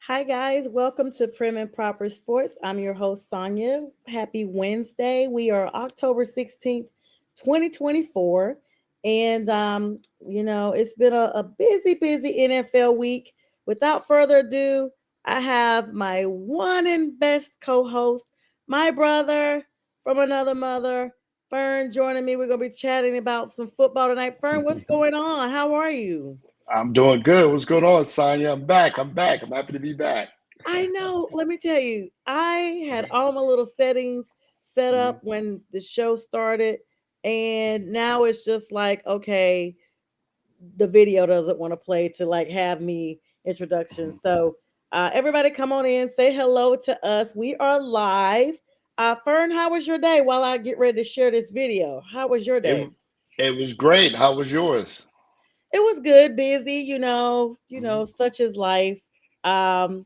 Hi, guys. Welcome to Prim and Proper Sports. I'm your host, Sonia. Happy Wednesday. We are October 16th, 2024. And, it's been a busy NFL week. Without further ado, I have my one and best co host, my brother from another mother, Fern, joining me. We're going to be chatting about some football tonight. Fern, what's going on? How are you? I'm doing good. What's going on, Sonya? I'm back. I'm back. I'm happy to be back. I know. Let me tell you, I had all my little settings set hmm up when the show started, and now it's just like, okay, the video doesn't want to play to like have me introduction. So, everybody, come on in, say hello to us. We are live. Fern, how was your day? While I get ready to share this video, how was your day? It it was great. How was yours? It was good, busy. hmm Such is life. Um,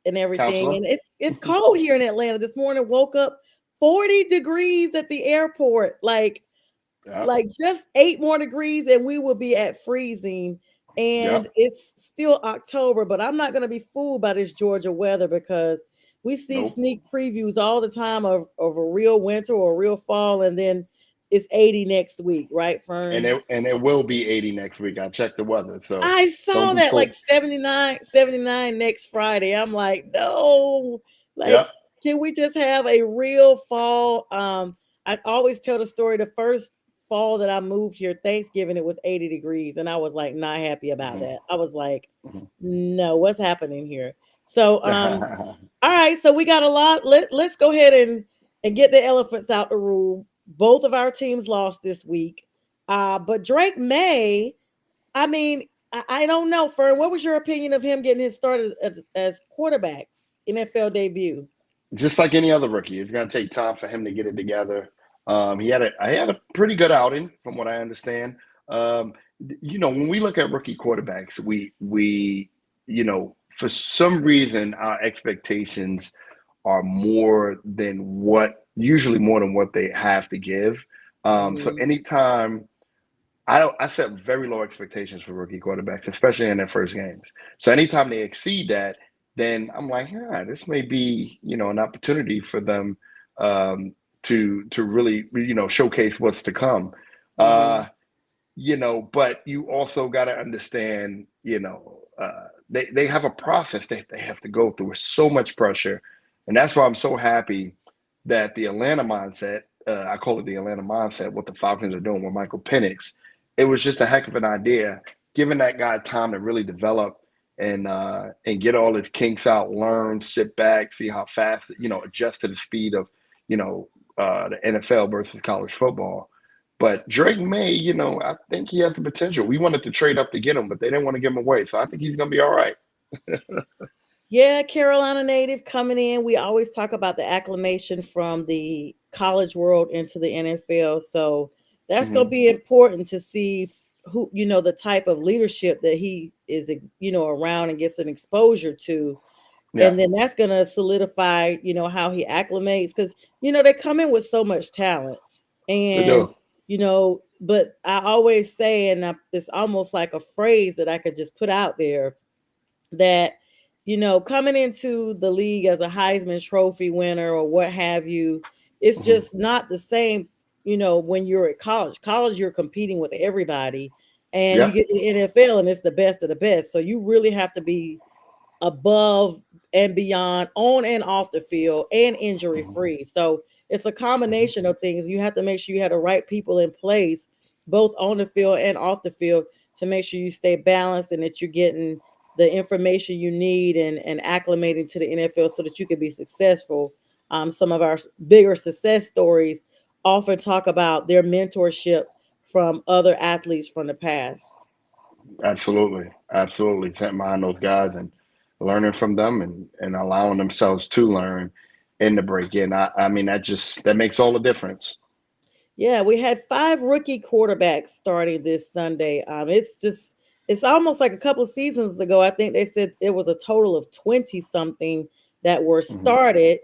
and everything. Counselor? And it's cold here in Atlanta. This morning woke up 40 degrees at the airport. Yep. Like just 8 more degrees and we will be at freezing. And Yep. it's still October, but I'm not gonna be fooled by this Georgia weather because we see Nope. sneak previews all the time of a real winter or a real fall, and then it's 80 next week, right, Fern? And it will be 80 next week. I checked the weather, so I don't saw be that like fooled. 79 next Friday. I'm like, no, like, Yep. can we just have a real fall? I always tell the story. The first fall that I moved here, Thanksgiving, it was 80 degrees, and I was like not happy about hmm that. I was like, hmm no, what's happening here? So, all right, so we got a lot. Let's go ahead and get the elephants out the room. Both of our teams lost this week. But Drake May, I mean, I don't know, Fern. What was your opinion of him getting his start as quarterback, NFL debut? Just like any other rookie, it's going to take time for him to get it together. I had a pretty good outing, from what I understand. Um, when we look at rookie quarterbacks, for some reason, our expectations are more than what they have to give. So Hmm. anytime I set very low expectations for rookie quarterbacks, especially in their first games. So anytime they exceed that, then I'm like, yeah, this may be, an opportunity for them to really, showcase what's to come. Hmm. Uh, but you also got to understand, they have a process that they have to go through with so much pressure. And that's why I'm so happy that the Atlanta mindset, I call it the Atlanta mindset, what the Falcons are doing with Michael Penix, it was just a heck of an idea, giving that guy time to really develop and get all his kinks out, learn, sit back, see how fast, adjust to the speed of, the NFL versus college football. But Drake May, I think he has the potential. We wanted to trade up to get him, but they didn't want to give him away. So I think he's going to be all right. Yeah, Carolina native coming in. We always talk about the acclimation from the college world into the NFL. So that's going to hmm be important to see who, the type of leadership that he is, around and gets an exposure to. Yeah, And then that's going to solidify, how he acclimates because, they come in with so much talent. they And, do. but I always say, and it's almost like a phrase that I could just put out there that coming into the league as a Heisman Trophy winner or what have you, it's hmm just not the same. When you're at college you're competing with everybody, and you Yep. get to the NFL and it's the best of the best. So you really have to be above and beyond on and off the field and injury hmm free. So it's a hmm combination of things. You have to make sure you have the right people in place, both on the field and off the field, to make sure you stay balanced and that you're getting the information you need and acclimating to the NFL so that you can be successful. Some of our bigger success stories often talk about their mentorship from other athletes from the past. Absolutely. Absolutely. Sitting behind those guys and learning from them and allowing themselves to learn in the break in. I mean, that makes all the difference. Yeah, we had five rookie quarterbacks starting this Sunday. It's almost like a couple of seasons ago. I think they said it was a total of 20 something that were hmm started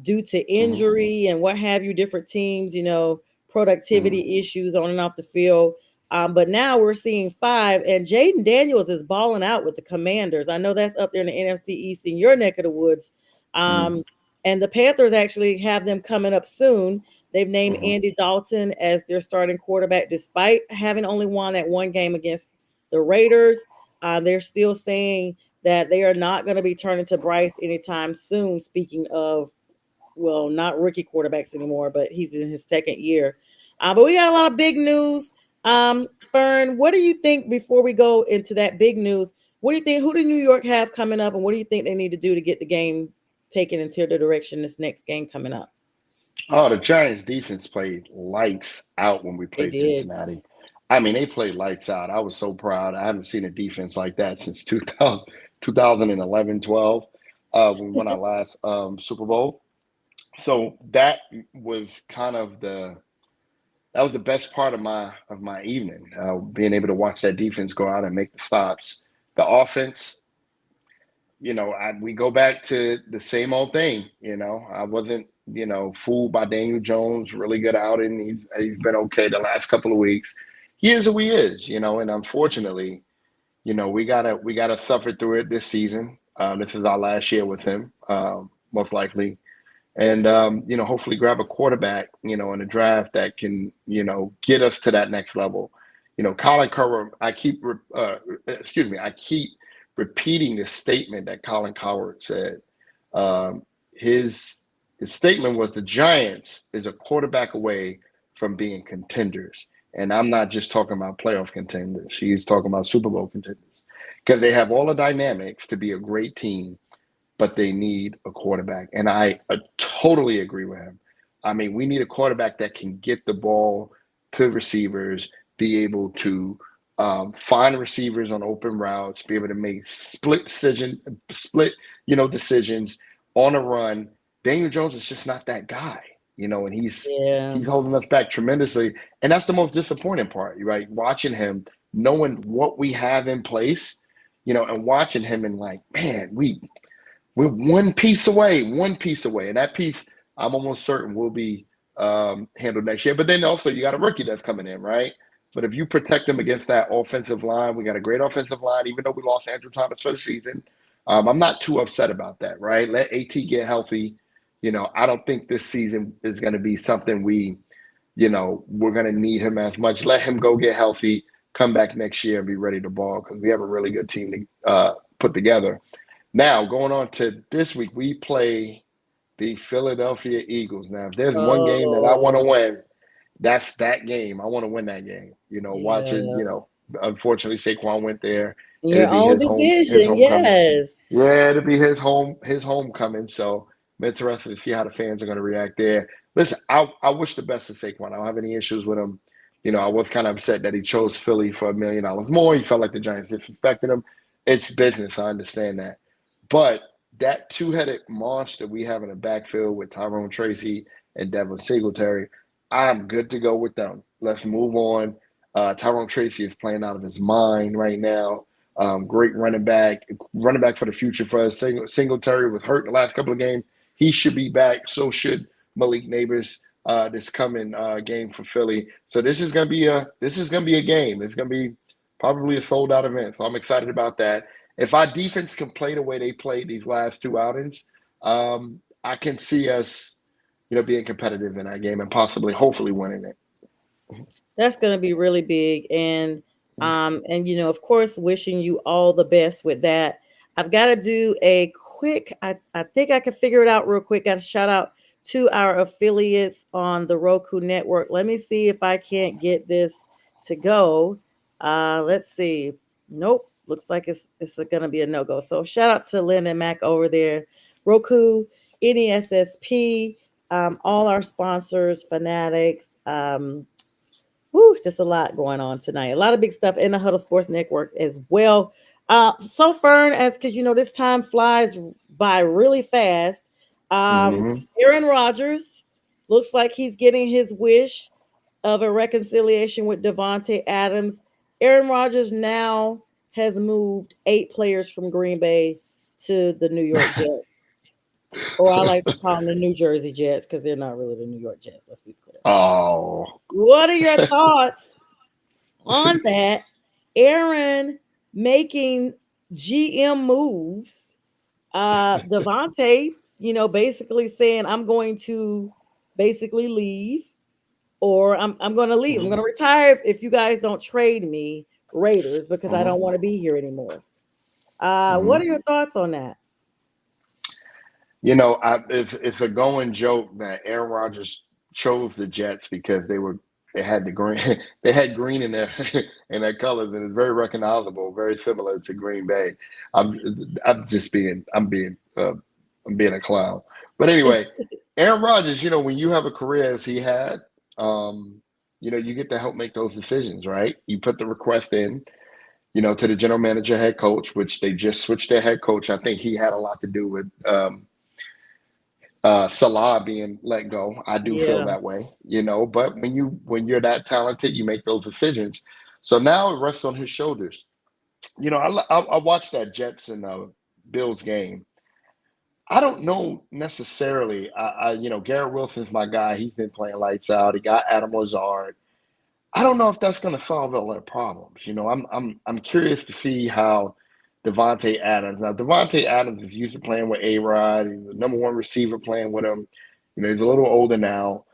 due to hmm injury and what have you, different teams, hmm productivity issues on and off the field. But now we're seeing 5, and Jaden Daniels is balling out with the Commanders. I know that's up there in the NFC East in your neck of the woods. Mm, Um, and the Panthers actually have them coming up soon. They've named mhm. Andy Dalton as their starting quarterback, despite having only won that one game against the Raiders. They're still saying that they are not going to be turning to Bryce anytime soon. Speaking of, well, not rookie quarterbacks anymore, but he's in his second year. But we got a lot of big news. Fern, what do you think before we go into that big news? What do you think? Who do New York have coming up, and what do you think they need to do to get the game taken into the direction this next game coming up? Oh, the Giants defense played lights out when we They played did. Cincinnati. I mean, they played lights out. I was so proud. I haven't seen a defense like that since 2000, 2011, 12, when we won our last Super Bowl. So was kind of that was the best part of my evening, being able to watch that defense go out and make the stops. The offense, we go back to the same old thing. I wasn't, fooled by Daniel Jones. Really good outing. He's been okay the last couple of weeks. He is who he is, and unfortunately, we gotta suffer through it this season. This is our last year with him, most likely, and hopefully grab a quarterback, in a draft that can, get us to that next level. Colin Cowherd. I keep repeating this statement that Colin Cowherd said. Um, his his statement was the Giants is a quarterback away from being contenders, and I'm not just talking about playoff contenders. He's talking about Super Bowl contenders because they have all the dynamics to be a great team, but they need a quarterback. And I totally agree with him. I mean, we need a quarterback that can get the ball to receivers, be able to find receivers on open routes, be able to make split, decisions on a run. Daniel Jones is just not that guy, and Yeah. he's holding us back tremendously. And that's the most disappointing part, right? Watching him, knowing what we have in place, and watching him and like, man, we're one piece away, and that piece I'm almost certain will be handled next year. But then also you got a rookie that's coming in, right? But if you protect them against that offensive line, we got a great offensive line. Even though we lost Andrew Thomas for the season, I'm not too upset about that, right? Let AT get healthy. I don't think this season is going to be something we're going to need him as much. Let him go get healthy, come back next year and be ready to ball because we have a really good team to put together. Now, going on to this week, we play the Philadelphia Eagles. Now, if there's one game that I want to Oh, win, that's that game. I want to win that game. Watching, yeah. unfortunately Saquon went there. In It'll your be own his division, homecoming. yes. Yeah, it'll be his homecoming. So I'm interested to see how the fans are going to react there. Listen, I wish the best of Saquon. I don't have any issues with him. I was kind of upset that he chose Philly for $1 million more. He felt like the Giants disrespected him. It's business. I understand that. But that two-headed monster we have in the backfield with Tyrone Tracy and Devin Singletary, I'm good to go with them. Let's move on. Tyrone Tracy is playing out of his mind right now. Great running back for the future for us. Singletary was hurt in the last couple of games. He should be back. So should Malik Neighbors this coming game for Philly. So this is gonna be a game. It's gonna be probably a sold out event. So I'm excited about that. If our defense can play the way they played these last two outings, I can see us, being competitive in that game and possibly, hopefully, winning it. That's going to be really big, and of course, wishing you all the best with that. I've got to do a quick. I think I can figure it out real quick. Got to shout out to our affiliates on the Roku network. Let me see if I can't get this to go. Let's see. Nope. Looks like it's going to be a no go. So shout out to Lynn and Mac over there. Roku, NESSP, all our sponsors, Fanatics. Whew, just a lot going on tonight. A lot of big stuff in the Huddle Sports Network as well. So Fern, as because this time flies by really fast. Um, Hmm. Aaron Rodgers looks like he's getting his wish of a reconciliation with Devontae Adams. Aaron Rodgers now has moved 8 players from Green Bay to the New York Jets, or I like to call them the New Jersey Jets because they're not really the New York Jets. Let's be clear. Oh, What are your thoughts On that, Aaron making GM moves, Devontae, basically saying, I'm going to basically leave, or I'm going to leave. I'm Mhm, going to retire if you guys don't trade me, Raiders, because I mhm, don't want to be here anymore. What mhm. are your thoughts on that? It's a going joke that Aaron Rodgers chose the Jets because they had the green they had green in their in their colors, and it's very recognizable, very similar to Green Bay. I'm I'm just being I'm being a clown. But anyway, Aaron Rodgers, when you have a career as he had, um, you get to help make those decisions, right? You put the request in, to the general manager, head coach, which they just switched their head coach. I think he had a lot to do with Salah being let go. I do feel Yeah, that way, But when you're that talented, you make those decisions. So now it rests on his shoulders. I watched that Jets and Bills game. I don't know necessarily. Garrett Wilson's my guy. He's been playing lights out. He got Adam Lazard. I don't know if that's going to solve all their problems. I'm curious to see how Devontae Adams. Now Devontae Adams is used to playing with A Rod. He's the number one receiver playing with him. He's a little older now.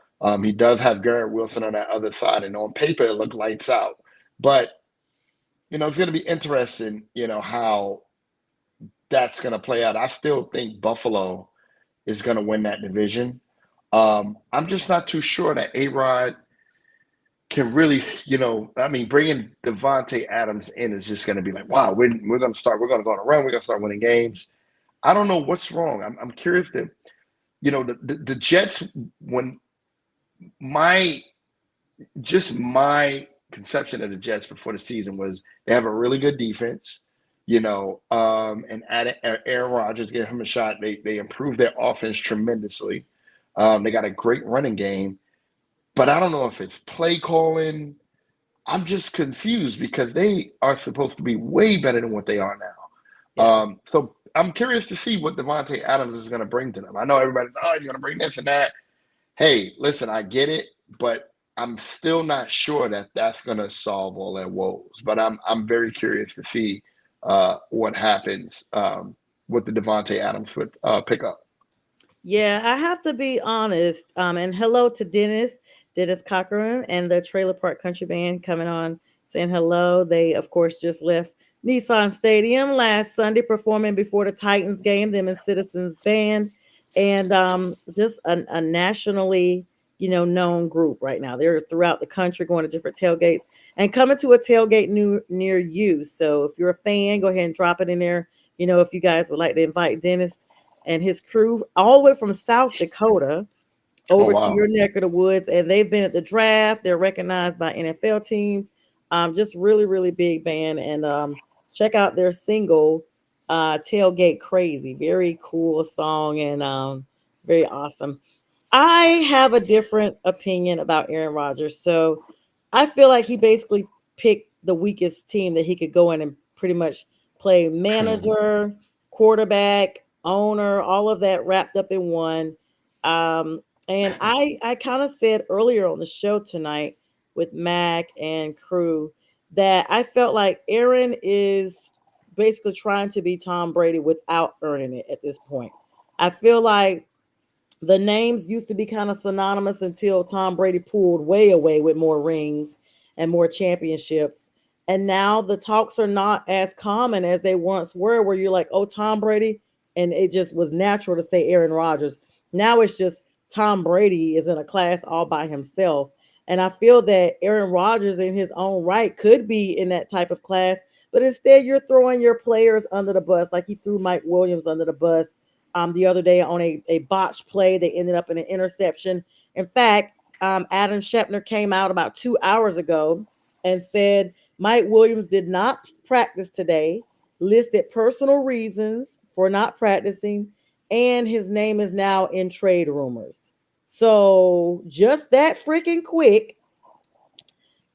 He does have Garrett Wilson on that other side, and on paper it looked lights out. But it's going to be interesting. How that's going to play out. I still think Buffalo is going to win that division. I'm just not too sure that A Rod can really, bringing Devontae Adams in is just going to be like, wow, we're going to start, we're going to go on a run, we're going to start winning games. I don't know what's wrong. I'm curious that, the Jets, when my, just my conception of the Jets before the season was they have a really good defense, and add Aaron Rodgers, give him a shot. They improved their offense tremendously. They got a great running game, but I don't know if it's play calling. I'm just confused because they are supposed to be way better than what they are now. yeah. So I'm curious to see what Devontae Adams is going to bring to them. I know everybody's, oh, he's going to bring this and that. Hey, listen, I get it, but I'm still not sure that that's going to solve all their woes. But I'm very curious to see what happens with the Devontae Adams with pickup. Yeah, I have to be honest. And hello to Dennis Cochran and the Trailer Park Country Band coming on saying hello. They, of course, just left Nissan Stadium last Sunday performing before the Titans game, them and Citizens Band, and just a nationally, known group right now. They're throughout the country going to different tailgates and coming to a tailgate near you. So if you're a fan, go ahead and drop it in there. If you guys would like to invite Dennis and his crew all the way from South Dakota Oh, over to wow. your neck of the woods. And they've been at the draft. They're recognized by NFL teams. Just really, really big band. And check out their single, Tailgate Crazy. Very cool song and very awesome. I have a different opinion about Aaron Rodgers. So I feel like he basically picked the weakest team that he could go in and pretty much play manager, quarterback, owner, all of that wrapped up in one. And I kind of said earlier on the show tonight with Mac and crew that I felt like Aaron is basically trying to be Tom Brady without earning it at this point. I feel like the names used to be kind of synonymous until Tom Brady pulled way away with more rings and more championships. And now the talks are not as common as they once were, where you're like, oh, Tom Brady. And it just was natural to say Aaron Rodgers. Now it's just Tom Brady is in a class all by himself. And I feel that Aaron Rodgers, in his own right, could be in that type of class. But instead, you're throwing your players under the bus, like he threw Mike Williams under the bus the other day on a botched play. They ended up in an interception. In fact, Adam Schefter came out about 2 hours ago and said Mike Williams did not practice today, listed personal reasons for not practicing, and his name is now in trade rumors. So just that freaking quick,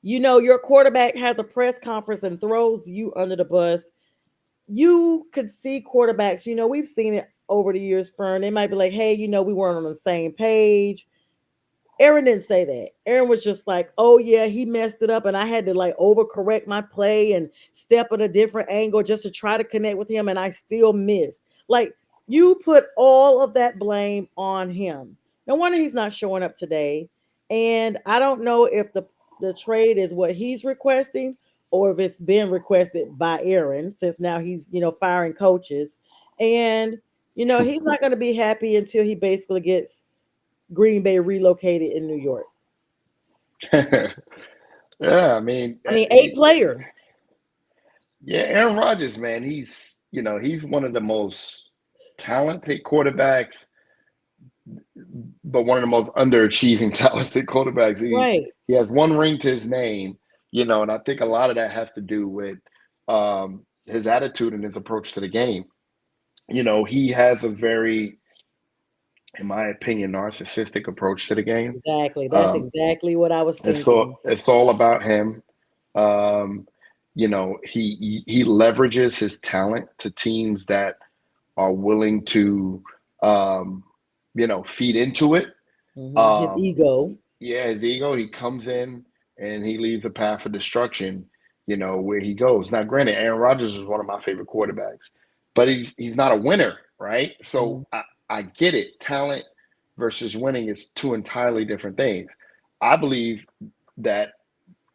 your quarterback has a press conference and throws you under the bus. You could see quarterbacks, we've seen it over the years, Fern. They might be like, hey, we weren't on the same page. Aaron didn't say that. Aaron was just like, "Oh yeah, he messed it up, and I had to like overcorrect my play and step at a different angle just to try to connect with him, and I still missed." Like you put all of that blame on him. No wonder he's not showing up today. And I don't know if the trade is what he's requesting or if it's been requested by Aaron since now he's firing coaches, and he's not going to be happy until he basically gets Green Bay relocated in New York. Yeah, I mean, I mean, 8 players. yeah, Aaron Rodgers, man, he's one of the most talented quarterbacks, but one of the most underachieving talented quarterbacks. Right. He has one ring to his name, and I think a lot of that has to do with his attitude and his approach to the game. He has a very, in my opinion, narcissistic approach to the game. Exactly. That's Um, exactly what I was it's thinking. all it's all about him. Um, he leverages his talent to teams that are willing to um, feed into it. His Um, ego. yeah, his ego. He comes in and he leaves a path of destruction. Where he goes. Now, granted, Aaron Rodgers is one of my favorite quarterbacks, but he's not a winner, right? So Mhm. I get it. Talent versus winning is two entirely different things. I believe that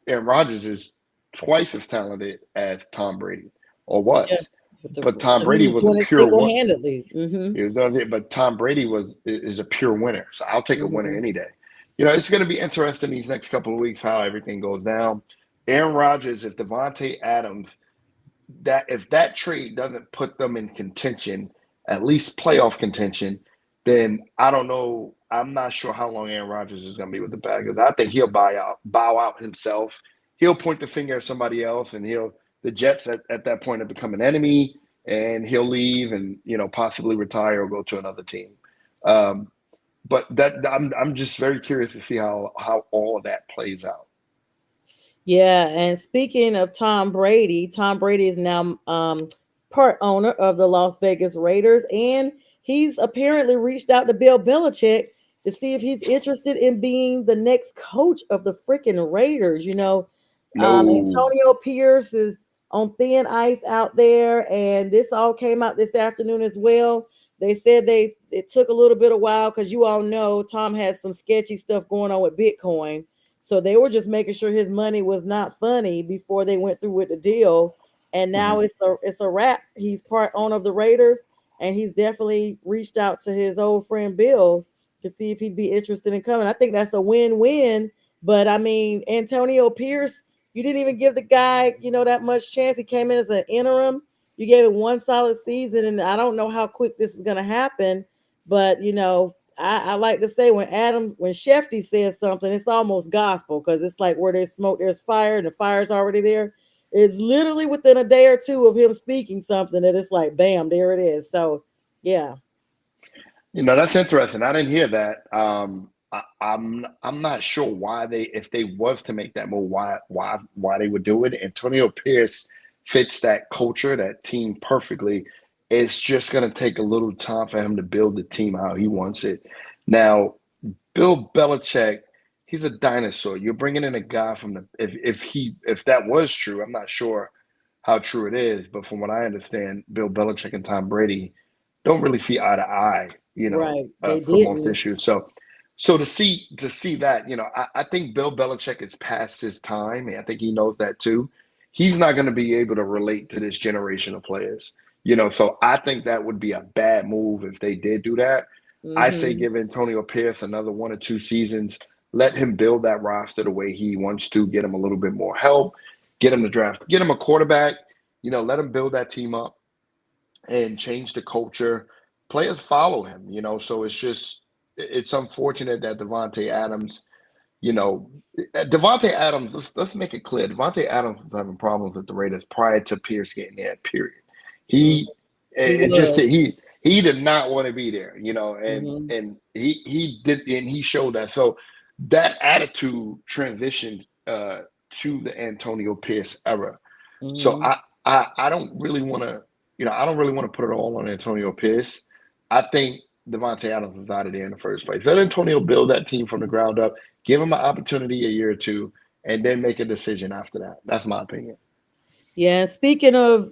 Aaron Rodgers is twice as talented as Tom Brady, or Yeah. was. But But Tom he Brady was was a doing it pure single one. handedly. Mm-hmm. But Tom Brady is a pure winner. So I'll take a winner Mm-hmm. any day. It's going to be interesting these next couple of weeks how everything goes down. Aaron Rodgers, if Devontae Adams, that if that trade doesn't put them in contention, at least playoff contention, then I don't know. I'm not sure how long Aaron Rodgers is going to be with the Packers. I think he'll bow out himself. He'll point the finger at somebody else, and the Jets at that point have become an enemy, and he'll leave and possibly retire or go to another team. Um, but I'm just very curious to see how all of that plays out. Yeah, and speaking of Tom Brady is now part owner of the Las Vegas Raiders, and he's apparently reached out to Bill Belichick to see if he's interested in being the next coach of the freaking Raiders. No, Antonio Pierce is on thin ice out there, and this all came out this afternoon as well. They said it took a little bit of while because you all know Tom has some sketchy stuff going on with Bitcoin, so they were just making sure his money was not funny before they went through with the deal. And now Mhm. it's a wrap. He's part owner of the Raiders, and he's definitely reached out to his old friend Bill to see if he'd be interested in coming. I think that's a win-win. But I mean, Antonio Pierce, you didn't even give the guy, that much chance. He came in as an interim. You gave him one solid season, and I don't know how quick this is going to happen. But I like to say when Shefty says something, it's almost gospel because it's like where there's smoke, there's fire, and the fire's already there. It's literally within a day or two of him speaking something that it's like, bam, there it is. So, yeah, That's interesting. I didn't hear that. I'm not sure why if they was to make that move, why they would do it. Antonio Pierce fits that culture, that team perfectly. It's just going to take a little time for him to build the team how he wants it. Now, Bill Belichick, he's a dinosaur. You're bringing in a guy from the if that was true, I'm not sure how true it is, but from what I understand, Bill Belichick and Tom Brady don't really see eye to eye, right. They for most didn't. issues. So to see that, I think Bill Belichick is past his time, and I think he knows that too. He's not going to be able to relate to this generation of players, So I think that would be a bad move if they did do that. I say Mm-hmm. give Antonio Pierce another 1 or 2 seasons. Let him build that roster the way he wants to. Get him a little bit more help. Get him to draft. Get him a quarterback. Let him build that team up and change the culture. Players follow him. So it's unfortunate that Devontae Adams. You know, Devontae Adams. Let's make it clear. Devontae Adams was having problems with the Raiders prior to Pierce getting there. Period. Mm. He He it just was. he did not want to be there. And Mm-hmm. and he did, and he showed that. So that attitude transitioned to the Antonio Pierce era. So Mm-hmm. I don't really want to, I don't really want to put it all on Antonio Pierce. I think Devontae Adams was out of there in the first place. Let Antonio build that team from the ground up, give him an opportunity a year or two, and then make a decision after that. That's my opinion. Yeah, speaking of,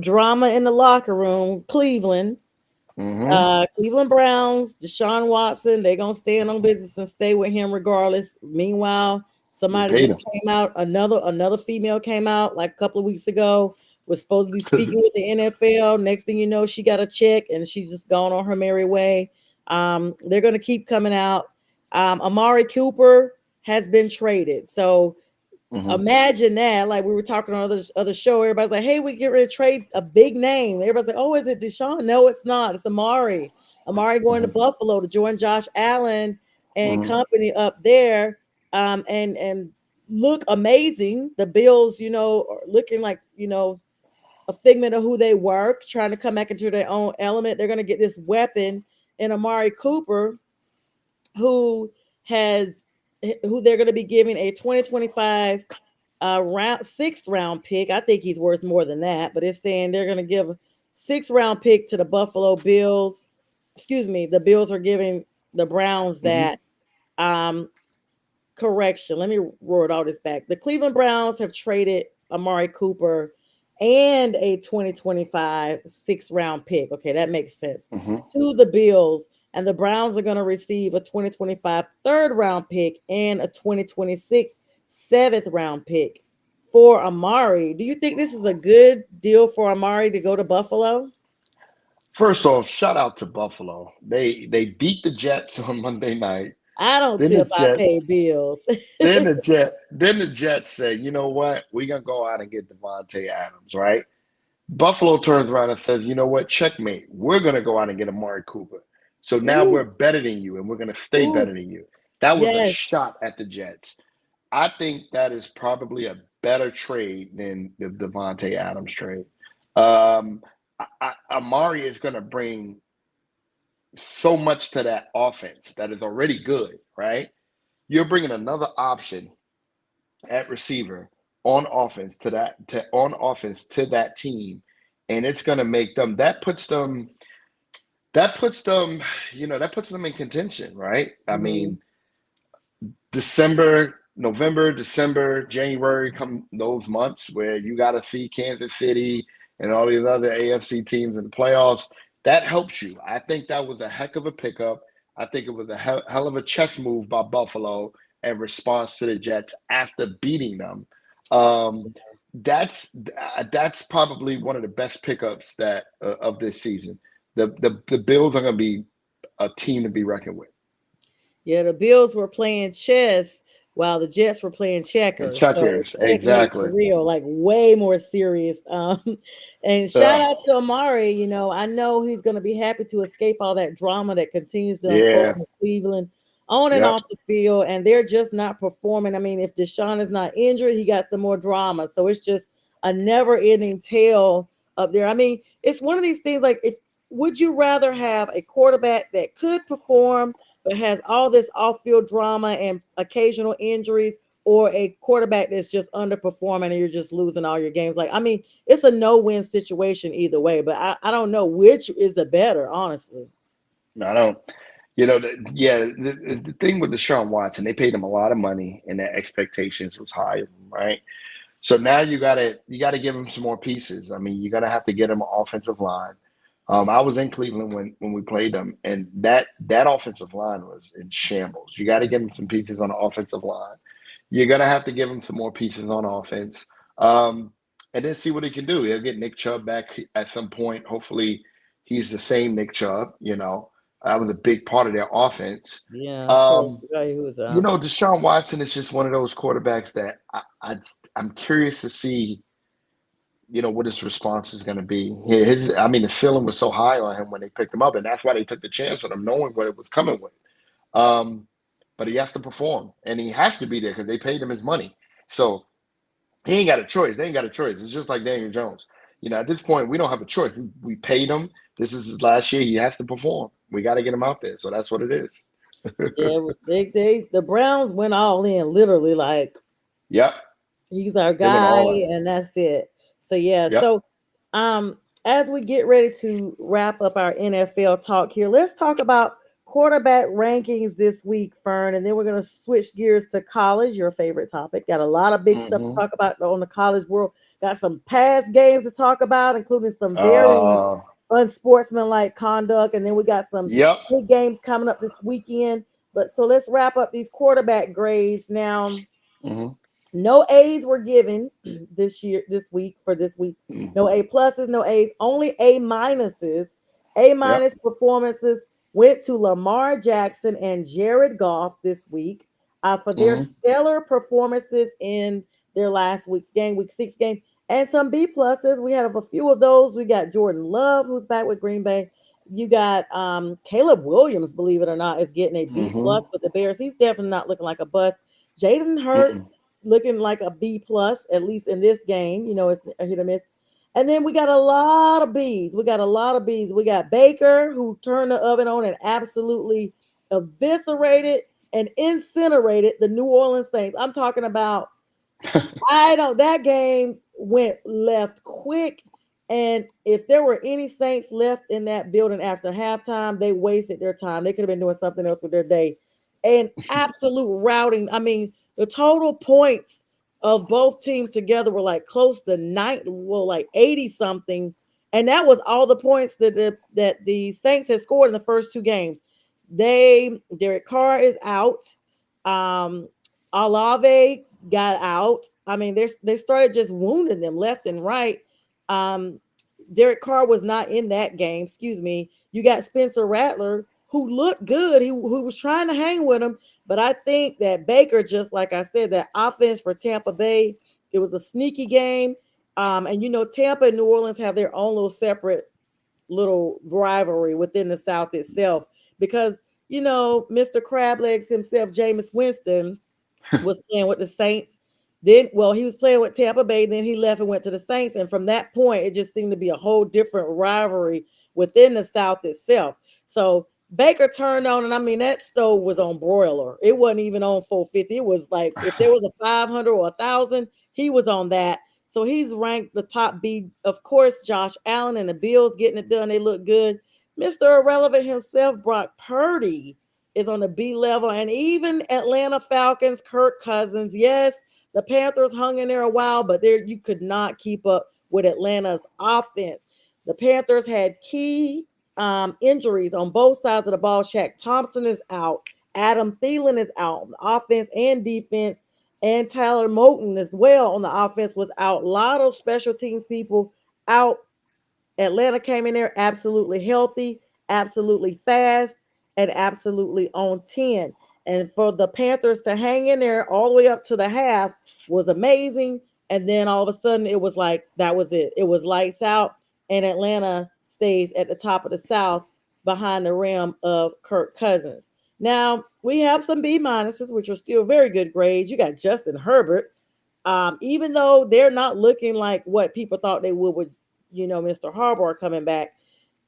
drama in the locker room, Hmm. Cleveland Browns, Deshaun Watson, they're gonna stand on business and stay with him regardless. Meanwhile, They somebody paid just him. came out, another female came out like a couple of weeks ago, was supposed to be speaking with the NFL. Next thing you know, she got a check and she's just gone on her merry way. They're gonna keep coming out. Amari Cooper has been traded. So Hmm. imagine that. Like we were talking on other show, everybody's like, "Hey, we get ready to trade a big name." Everybody's like, "Oh, is it Deshaun?" No, it's not. It's Amari. Amari going to Hmm. Buffalo to join Josh Allen and Hmm. company up there, and look amazing. The Bills, are looking like a figment of who they were, trying to come back into their own element. They're going to get this weapon in Amari Cooper, who has who they're going to be giving a 2025 sixth round pick. I think he's worth more than that, but it's saying they're going to give a sixth round pick to the Buffalo Bills. Excuse me, the Bills are giving the Browns Hmm. that. Um, Correction. Let me word all this back. The Cleveland Browns have traded Amari Cooper and a 2025 sixth round pick. Okay, that makes sense. Hmm. To the Bills, and the Browns are going to receive a 2025 third round pick and a 2026 seventh round pick for Amari. Do you think this is a good deal for Amari to go to Buffalo? First off, shout out to Buffalo. They beat the Jets on Monday night. I don't Then the tip, I pay Jets, bills. then the Jets said, you know what? We're gonna go out and get Devontae Adams, right? Buffalo turns around and says, you know what? Checkmate. We're gonna go out and get Amari Cooper. So now we're Oof, better than you, and we're gonna stay better oof. than you. That was a Yes. shot at the Jets. I think that is probably a better trade than the Devontae Adams trade. Um, Amari is going to bring so much to that offense that is already good, right? You're bringing another option at receiver on offense to that team, and it's going to make them that puts them that puts them in contention, right? I Mhm. mean, December, November, December, January come those months where you got to see Kansas City and all these other AFC teams in the playoffs. That helps you. I think that was a heck of a pickup. I think it was a hell of a chess move by Buffalo in response to the Jets after beating them. Um, that's probably one of the best pickups that of this season. The Bills are going to be a team to be reckoned with. Yeah, the Bills were playing chess while the Jets were playing And checkers. So checkers, checkmate exactly. for real, like way more serious. And shout Uh, out to Amari. I know he's going to be happy to escape all that drama that continues to unfold yeah, in Cleveland on and yep. off the field, and they're just not performing. I mean, if Deshaun is not injured, he got some more drama. So it's just a never-ending tale up there. I mean, it's one of these things like if would you rather have a quarterback that could perform but has all this off-field drama and occasional injuries, or a quarterback that's just underperforming and you're just losing all your games? Like, I mean, it's a no-win situation either way, but I don't know which is the better, honestly. No, I don't. Yeah. The thing with Deshaun Watson, they paid him a lot of money, and their expectations was high, right? So now you gotta give him some more pieces. I mean, you're gonna have to get him an offensive line. I was in Cleveland when we played them, and that offensive line was in shambles. You got to give him some pieces on the offensive line. You're gonna have to give him some more pieces on offense, um, and then see what he can do. He'll get Nick Chubb back at some point. Hopefully, he's the same Nick Chubb. That was a big part of their offense. Yeah, I totally Um, forgot he was out. Deshaun Watson is just one of those quarterbacks that I'm curious to see. What his response is going to be. I mean, the feeling was so high on him when they picked him up, and that's why they took the chance with him, knowing what it was coming with. Um, but he has to perform, and he has to be there because they paid him his money. So he ain't got a choice. They ain't got a choice. It's just like Daniel Jones. At this point, we don't have a choice. We paid him. This is his last year. He has to perform. We got to get him out there. So that's what it is. Yeah, the Browns went all in, literally, like Yep. he's our They went guy, all in. and that's it. So yeah, Yep. um as we get ready to wrap up our NFL talk here, let's talk about quarterback rankings this week, Fern, and then we're going to switch gears to college, your favorite topic. Got a lot of big stuff to Hmm. talk about on the college world. Got some past games to talk about, including some very Uh, unsportsmanlike conduct, and then we got some yep. big games coming up this weekend. But so let's wrap up these quarterback grades now. Hmm. No A's were given this week for this week's. No A pluses, no A's, only A minuses. A Yep. minus performances went to Lamar Jackson and Jared Goff this week for their Hmm. stellar performances in their last week's game, week 6 game, and some B pluses. We had a few of those. We got Jordan Love, who's back with Green Bay. You got Caleb Williams, believe it or not, is getting a B Hmm. plus with the Bears. He's definitely not looking like a bust. Jaden Hurts Mm-mm. looking like a B plus, at least in this game. You know, it's a hit or miss. And then we got a lot of B's. We got a lot of B's. We got Baker, who turned the oven on and absolutely eviscerated and incinerated the New Orleans Saints. I'm talking about I don't. That game went left quick, and if there were any Saints left in that building after halftime, they wasted their time. They could have been doing something else with their day. And absolute routing. I mean, the total points of both teams together were like close to well, like 80 something, and that was all the points that the Saints had scored in the first two games. Derek Carr is out. Um, Alave got out. I mean, they started just wounding them left and right. Um, Derek Carr was not in that game. Excuse me. You got Spencer Rattler, who looked good. Who was trying to hang with him, but I think that Baker, just like I said, that offense for Tampa Bay, it was a sneaky game. And you know, Tampa and New Orleans have their own little separate little rivalry within the South itself because you know Mr. Crablegs himself, Jameis Winston, was playing with the Saints. Then, well, he was playing with Tampa Bay. Then he left and went to the Saints. And from that point, it just seemed to be a whole different rivalry within the South itself. So Baker turned on, and I mean, that stove was on broiler. It wasn't even on 450. It was like if there was a 500 or 1,000, he was on that. So he's ranked the top B. Of course, Josh Allen and the Bills getting it done. They look good. Mr. Irrelevant himself, Brock Purdy, is on the B level, and even Atlanta Falcons, Kirk Cousins. Yes, the Panthers hung in there a while, but there you could not keep up with Atlanta's offense. The Panthers had key injuries on both sides of the ball. Shaq Thompson is out. Adam Thielen is out on the offense and defense. And Tyler Moton as well on the offense was out. A lot of special teams people out. Atlanta came in there absolutely healthy, absolutely fast, and absolutely on 10. And for the Panthers to hang in there all the way up to the half was amazing. And then all of a sudden, it was like that was it. It was lights out, and Atlanta stays at the top of the South behind the rim of Kirk Cousins. Now, we have some B minuses, which are still very good grades. You got Justin Herbert. Even though they're not looking like what people thought they would with Mr. Harbaugh coming back,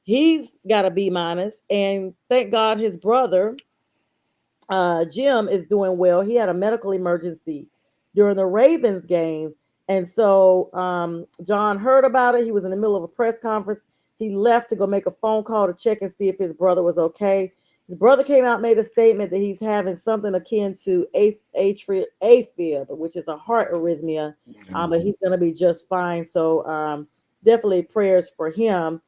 he's got a B minus, and thank God his brother Jim is doing well. He had a medical emergency during the Ravens game, and so John heard about it. He was in the middle of a press conference. He left to go make a phone call to check and see if his brother was okay. His brother came out and made a statement that he's having something akin to AFib, which is a heart arrhythmia, but he's going to be just fine. So definitely prayers for him.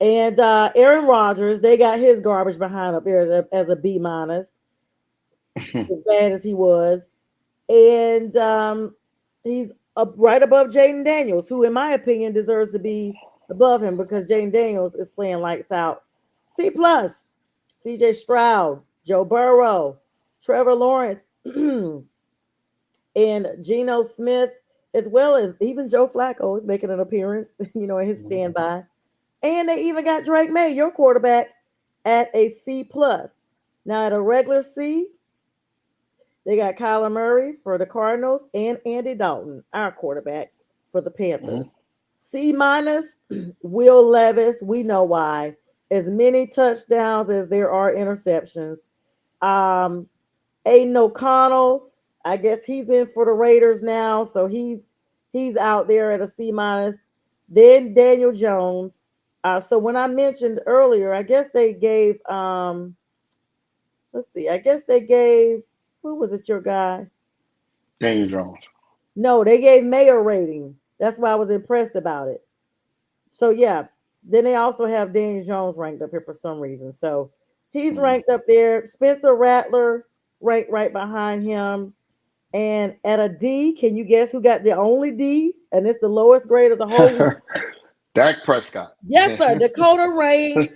And Aaron Rodgers, they got his garbage behind up there as a B minus, as bad as he was. And he's up right above Jaden Daniels, who, in my opinion, deserves to be above him because Jaden Daniels is playing lights out. C plus, CJ Stroud, Joe Burrow, Trevor Lawrence, and Geno Smith, as well as even Joe Flacco is making an appearance, in his standby. And they even got Drake May, your quarterback, at a C plus. Now at a regular C, they got Kyler Murray for the Cardinals and Andy Dalton, our quarterback for the Panthers. C minus, Will Levis. We know why. As many touchdowns as there are interceptions. Um, Aiden O'Connell, I guess he's in for the Raiders now, so he's out there at a C minus. Then Daniel Jones, So when I mentioned earlier, I guess they gave let's see, I guess they gave, who was it, your guy? Daniel Jones. No, they gave mayor rating. That's why I was impressed about it. So yeah, then they also have Daniel Jones ranked up here for some reason. So he's Mm. ranked up there. Spencer Rattler ranked right behind him. And at a D, can you guess who got the only D? And it's the lowest grade of the whole week. Dak Prescott. Yes, sir. Dakota Rain,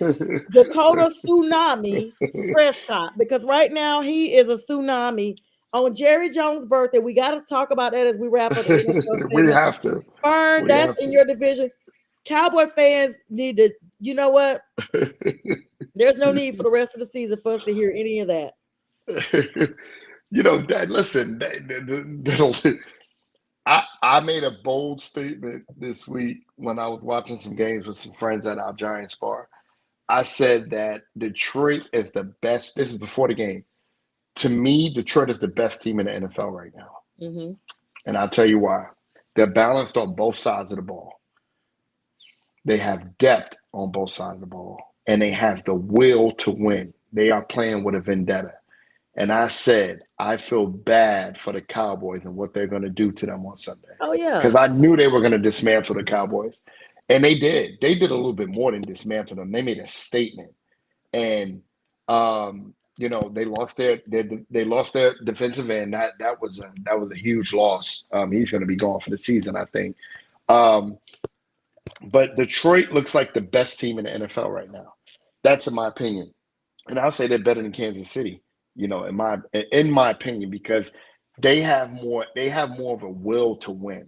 Dakota Tsunami Prescott. Because right now he is a tsunami. On Jerry Jones' birthday, we got to talk about that as we wrap up the NFL We segment. have to. Fern, We that's have in your division. Cowboy fans need to, you know what? to. There's no need for the rest of the season for us to hear any of that. Listen, I made a bold statement this week when I was watching some games with some friends at our Giants bar. I said that Detroit is the best. This is before the game. To me, Detroit is the best team in the NFL right now. Mm-hmm. And I'll tell you why. They're balanced on both sides of the ball. They have depth on both sides of the ball, and they have the will to win. They are playing with a vendetta. And I said, I feel bad for the Cowboys and what they're going to do to them on Sunday. Oh yeah. Because I knew they were going to dismantle the Cowboys. And they did. They did a little bit more than dismantle them. They made a statement. And they lost their defensive end. That was a huge loss. He's going to be gone for the season, I think. But Detroit looks like the best team in the NFL right now. That's in my opinion. And I'll say they're better than Kansas City, in my opinion, because they have more of a will to win.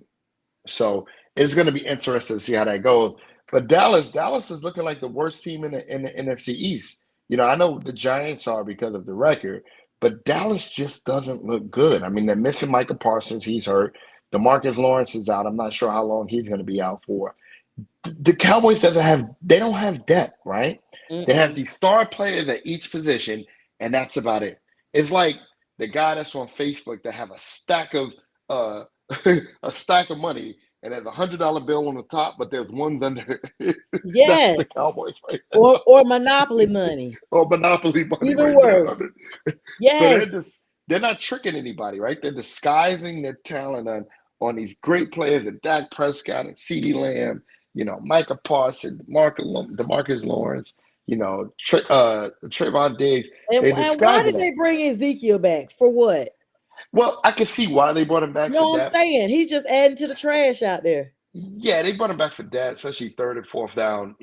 So it's going to be interesting to see how that goes. But Dallas is looking like the worst team in the NFC East. I know the Giants are because of the record, but Dallas just doesn't look good. I mean, they're missing Micah Parsons; he's hurt. DeMarcus Lawrence is out. I'm not sure how long he's going to be out for. The Cowboys they don't have depth, right? They have Mm-mm. these star players at each position, and that's about it. It's like the guy that's on Facebook that have a stack of uh a stack of money and there's $100 bill on the top, but there's ones under. That's Yes. the Cowboys right now. Or Monopoly money. Or Monopoly money Even right now. worse. So Yes. they're not tricking anybody, right? They're disguising their talent on these great players, and Dak Prescott and CeeDee Lamb, Micah Parsons, DeMarcus Lawrence, Trayvon Diggs. And They're why disguising did that. they bring Ezekiel back? For what? Well, I can see why they brought him back for No, I'm depth. saying he's just adding to the trash out there. Yeah, they brought him back for depth, especially third and fourth down,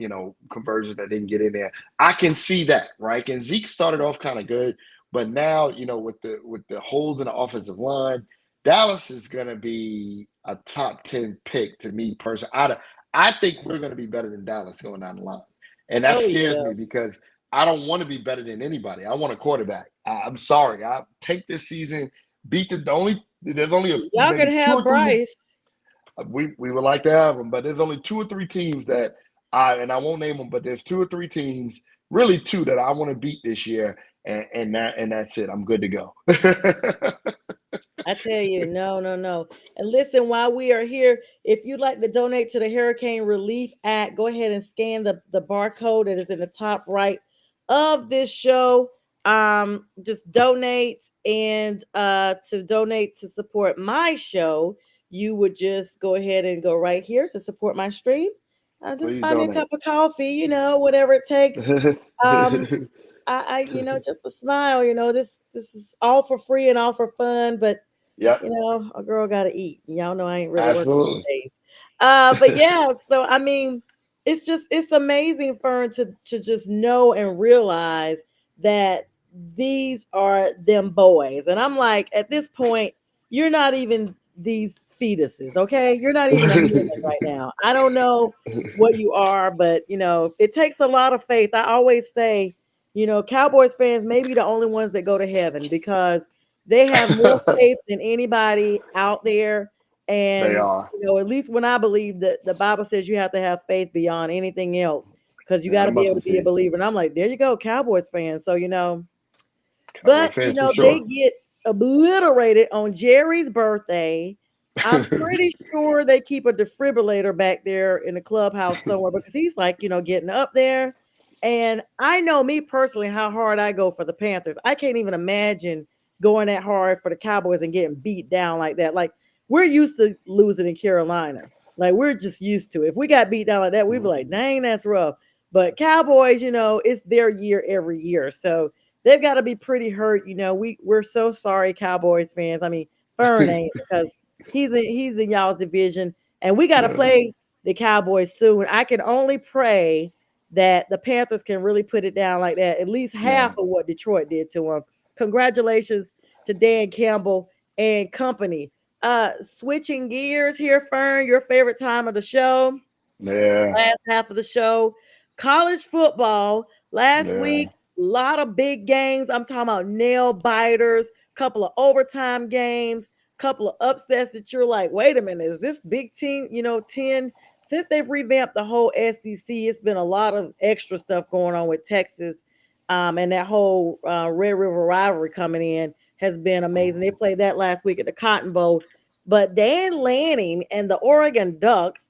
conversions that didn't get in there. I can see that, right? And Zeke started off kind of good, but now, with the holes in the offensive line, Dallas is going to be a top 10 pick to me personally. I think we're going to be better than Dallas going down the line. And that Oh scares yeah. me because I don't want to be better than anybody. I want a quarterback. I'm sorry. I take this season, beat there's only Y'all can maybe two have or three. Bryce. We would like to have them, but there's only two or three teams that I won't name them, but there's two or three teams, really two, that I want to beat this year, and that's it. I'm good to go. I tell you, no, no, no. And listen, while we are here, if you'd like to donate to the Hurricane Relief Act, go ahead and scan the barcode that is in the top right of this show. Just donate, and to donate to support my show, you would just go ahead and go right here to support my stream. Just Please buy me a donate. cup of coffee, whatever it takes. Um, just a smile, this is all for free and all for fun, but Yep, a girl gotta eat. Y'all know I ain't really working absolutely. these days. But yeah, so I mean, it's amazing, Fern, to just know and realize that these are them boys. And I'm like, at this point, you're not even these fetuses, okay? You're not even a human right now. I don't know what you are, but it takes a lot of faith. I always say, Cowboys fans may be the only ones that go to heaven because they have more faith than anybody out there. They And, are. at least when I believe that the Bible says you have to have faith beyond anything else because you got Yeah, to be able to mustard be a seed. believer. And I'm like, there you go, Cowboys fans. So, Cowboy but, fans for they sure. get obliterated on Jerry's birthday. I'm pretty sure they keep a defibrillator back there in the clubhouse somewhere because he's like, getting up there. And I know me personally how hard I go for the Panthers. I can't even imagine going that hard for the Cowboys and getting beat down like that. Like we're used to losing in Carolina. Like we're just used to it. If we got beat down like that, we'd be like, dang, that's rough. But Cowboys, it's their year every year. So they've got to be pretty hurt. We're so sorry, Cowboys fans. I mean, Fern ain't because he's in y'all's division, and we got to Yeah, play the Cowboys soon. I can only pray that the Panthers can really put it down like that, at least half yeah, of what Detroit did to them. Congratulations to Dan Campbell and company. Switching gears here, Fern, your favorite time of the show, yeah, last half of the show. College football last yeah. week, a lot of big games. I'm talking about nail biters, couple of overtime games, couple of upsets that you're like, wait a minute, is this Big Ten, 10? Since they've revamped the whole SEC, it's been a lot of extra stuff going on with Texas. And that whole Red River rivalry coming in has been amazing. They played that last week at the Cotton Bowl. But Dan Lanning and the Oregon Ducks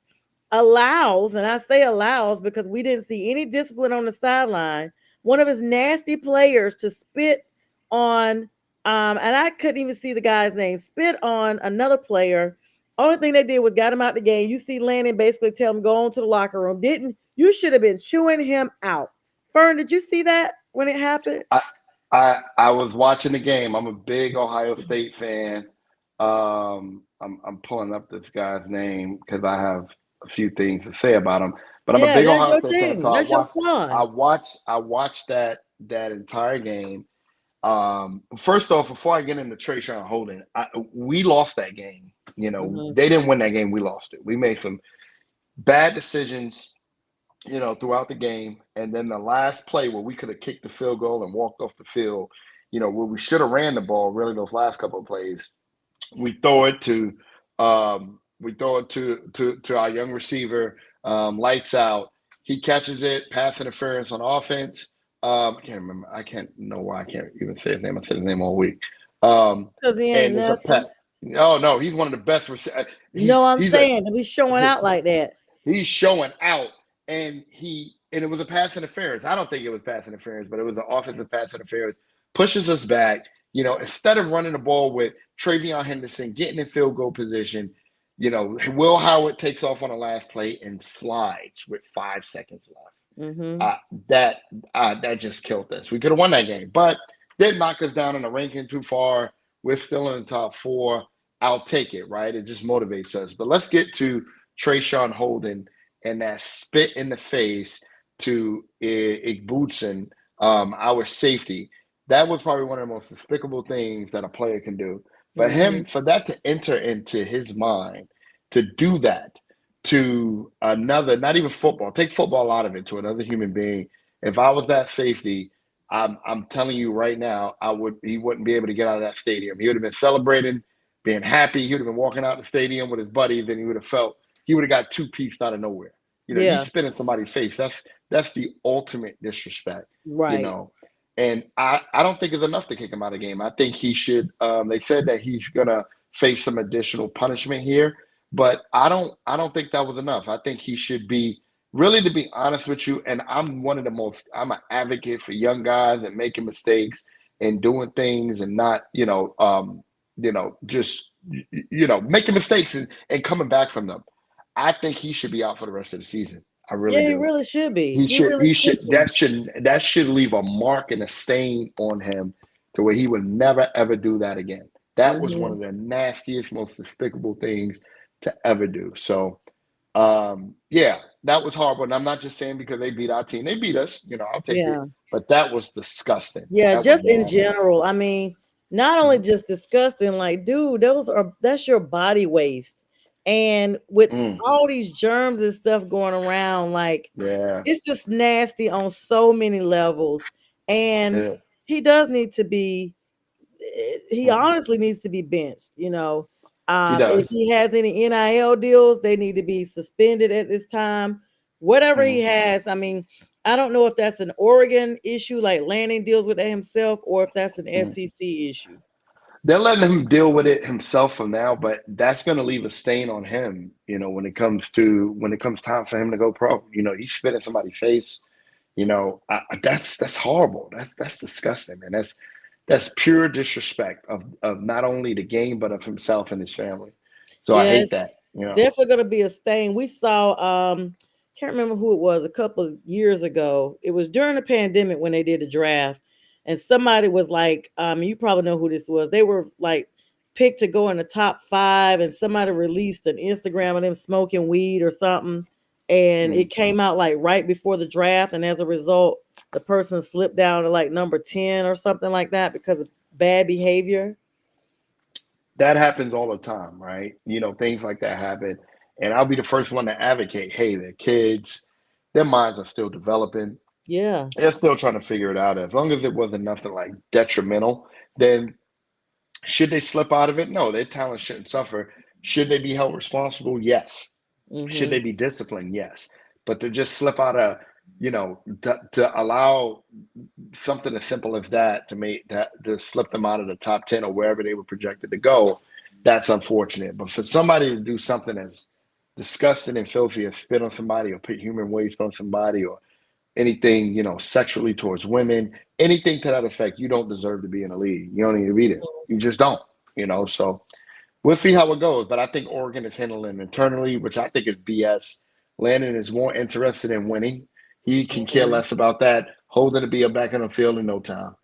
allows, and I say allows because we didn't see any discipline on the sideline, one of his nasty players to spit on, and I couldn't even see the guy's name, spit on another player. Only thing they did was got him out the game. You see Landon basically tell him go on to the locker room. Didn't you should have been chewing him out. Fern, did you see that when it happened? I, I was watching the game. I'm a big Ohio State fan. I'm pulling up this guy's name because I have a few things to say about him. But I'm a Yeah, big that's Ohio your State fan, so team. That's your squad. I watched that entire game. First off, before I get into Trayshawn Holden, we lost that game. Mhm. They didn't win that game. We lost it. We made some bad decisions, throughout the game. And then the last play where we could have kicked the field goal and walked off the field, where we should have ran the ball, really those last couple of plays, we throw it to to our young receiver, lights out. He catches it, pass interference on offense. I can't remember. I can't know why I can't even say his name. I said his name all week. Um, Because he ain't and it's a nothing. pet. Oh no, he's one of the best. No, I'm He's a saying to be showing out like that. he's showing out, and it was a pass interference. I don't think it was pass interference, but it was an offensive pass interference. Pushes us back. Instead of running the ball with Travion Henderson getting in field goal position, Will Howard takes off on the last play and slides with 5 seconds left. Hmm. Uh, that that just killed us. We could have won that game, but didn't knock us down in the ranking too far. We're still in the top four. I'll take it, right? It just motivates us. But let's get to Trayshawn Holden and that spit in the face to Igbutson, our safety. That was probably one of the most despicable things that a player can do. For Hmm. him, for that to enter into his mind, to do that to another, not even football, take football out of it, to another human being. If I was that safety, I'm telling you right now, he wouldn't be able to get out of that stadium. He would have been celebrating, being happy. He would have been walking out the stadium with his buddies, and he would have got two-pieced out of nowhere. You Yeah, spit in somebody's face. That's the ultimate disrespect. You right. know, and I don't think it's enough to kick him out of the game. I think he should. They said that he's gonna face some additional punishment here, but I don't think that was enough. I think he should be, really, to be honest with you, and I'm an advocate for young guys and making mistakes and doing things and not, just making mistakes and coming back from them. I think he should be out for the rest of the season. I Yeah, really he do. really should be. He He should really he should should be. that should leave a mark and a stain on him to where he would never ever do that again. That was one Hmm. of the nastiest, most despicable things to ever do. So yeah, that was horrible. And I'm not just saying because they beat our team. They beat us, I'll take it. Yeah. But that was disgusting. Yeah, That was just in nasty. general. I mean, not only just disgusting, like, dude, that's your body waste. And with Mm, all these germs and stuff going around, like yeah. it's just nasty on so many levels. And Yeah. he does need to be he Mm, honestly needs to be benched. he If does. he has any NIL deals, they need to be suspended at this time. Whatever he Hmm. has, I mean, I don't know if that's an Oregon issue, like Lanning deals with that himself, or if that's an Hmm. FCC issue. they're letting him deal with it himself from now, but that's going to leave a stain on him. When it comes time for him to go pro. He's spit in somebody's face. That's horrible. That's disgusting, man. That's pure disrespect of not only the game but of himself and his family. So I hate Yes, that. definitely gonna be a stain. We saw can't remember who it was a couple of years ago. It was during the pandemic when they did the draft, and somebody was like, you probably know who this was. They were like picked to go in the top five, and somebody released an Instagram of them smoking weed or something, and it Mm. came out like right before the draft, and as a result, the person slipped down to like number 10 or something like that because of bad behavior. That happens all the time, right? Things like that happen, and I'll be the first one to advocate. Hey, they're kids; their minds are still developing. Yeah. They're still trying to figure it out. As long as it wasn't nothing like detrimental, then should they slip out of it? No, their talent shouldn't suffer. Should they be held responsible? Yes. Should Mm-hmm. they be disciplined? Yes. But to just slip out of, to allow something as simple as that to slip them out of the top 10 or wherever they were projected to go, that's unfortunate. But for somebody to do something as disgusting and filthy as spit on somebody or put human waste on somebody or anything, sexually towards women, anything to that effect, you don't deserve to be in the league. You don't need to be there. You just don't. So we'll see how it goes. But I think Oregon is handling internally, which I think is BS. Landon is more interested in winning. He can care Mhm. less about that. Holding to be a back in the field in no time.